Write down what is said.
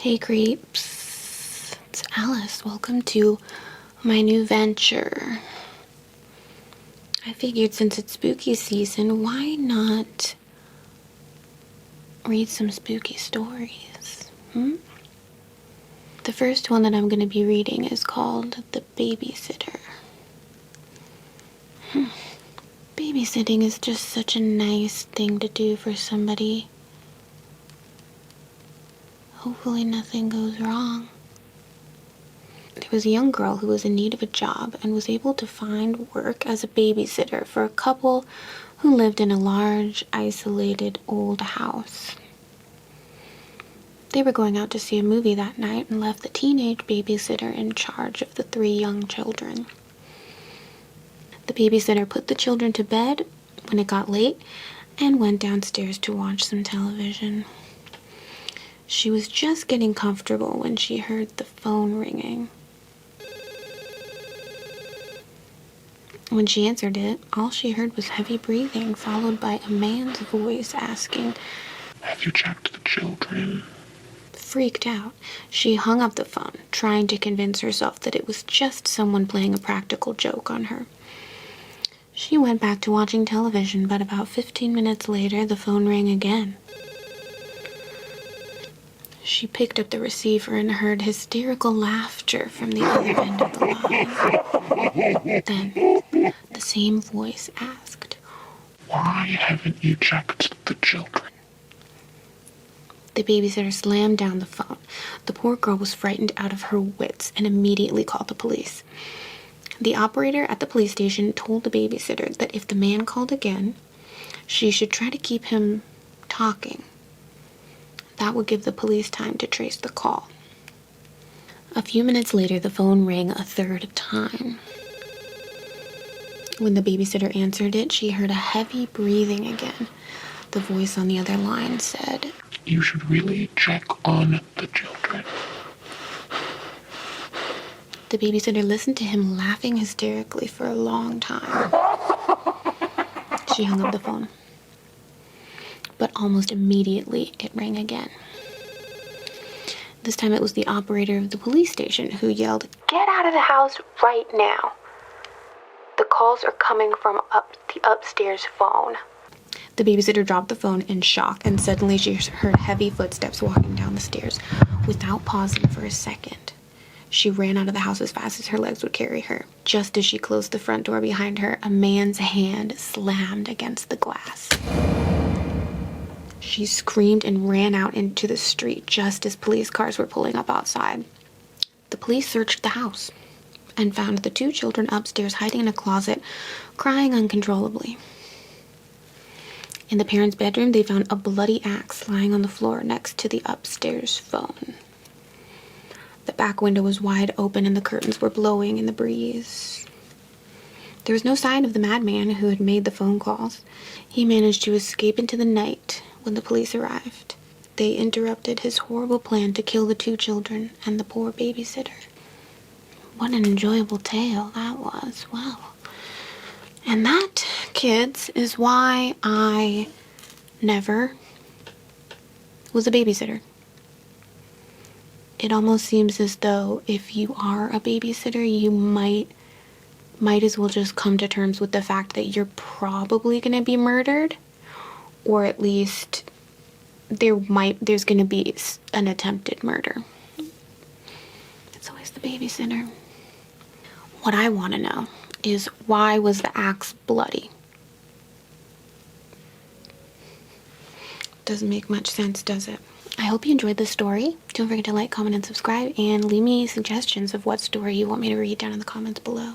Hey creeps, it's Alice. Welcome to my new venture. I figured since it's spooky season, why not read some spooky stories? The first one that I'm going to be reading is called The Babysitter. Babysitting is just such a nice thing to do for somebody. Hopefully nothing goes wrong. There was a young girl who was in need of a job and was able to find work as a babysitter for a couple who lived in a large, isolated, old house. They were going out to see a movie that night and left the teenage babysitter in charge of the 3 young children. The babysitter put the children to bed when it got late and went downstairs to watch some television. She was just getting comfortable when she heard the phone ringing. When she answered it, all she heard was heavy breathing, followed by a man's voice asking, "Have you checked the children?" Freaked out, she hung up the phone, trying to convince herself that it was just someone playing a practical joke on her. She went back to watching television, but about 15 minutes later, the phone rang again. She picked up the receiver and heard hysterical laughter from the other end of the line. Then, the same voice asked, "Why haven't you checked the children?" The babysitter slammed down the phone. The poor girl was frightened out of her wits and immediately called the police. The operator at the police station told the babysitter that if the man called again, she should try to keep him talking. That would give the police time to trace the call. A few minutes later, the phone rang a third time. When the babysitter answered it, she heard a heavy breathing again. The voice on the other line said, "You should really check on the children." The babysitter listened to him laughing hysterically for a long time. She hung up the phone. But almost immediately it rang again. This time it was the operator of the police station who yelled, "Get out of the house right now. The calls are coming from the upstairs phone." The babysitter dropped the phone in shock, and suddenly she heard heavy footsteps walking down the stairs. Without pausing for a second, she ran out of the house as fast as her legs would carry her. Just as she closed the front door behind her, a man's hand slammed against the glass. She screamed and ran out into the street just as police cars were pulling up outside. The police searched the house and found the 2 children upstairs hiding in a closet, crying uncontrollably. In the parents' bedroom, they found a bloody axe lying on the floor next to the upstairs phone. The back window was wide open and the curtains were blowing in the breeze. There was no sign of the madman who had made the phone calls. He managed to escape into the night when the police arrived. They interrupted his horrible plan to kill the 2 children and the poor babysitter. What an enjoyable tale that was. Wow. And that, kids, is why I never was a babysitter. It almost seems as though if you are a babysitter, you might as well just come to terms with the fact that you're probably going to be murdered, or at least there's going to be an attempted murder. It's always the babysitter. What I want to know is, why was the axe bloody? Doesn't make much sense, does it? I hope you enjoyed this story. Don't forget to like, comment, and subscribe, and leave me suggestions of what story you want me to read down in the comments below.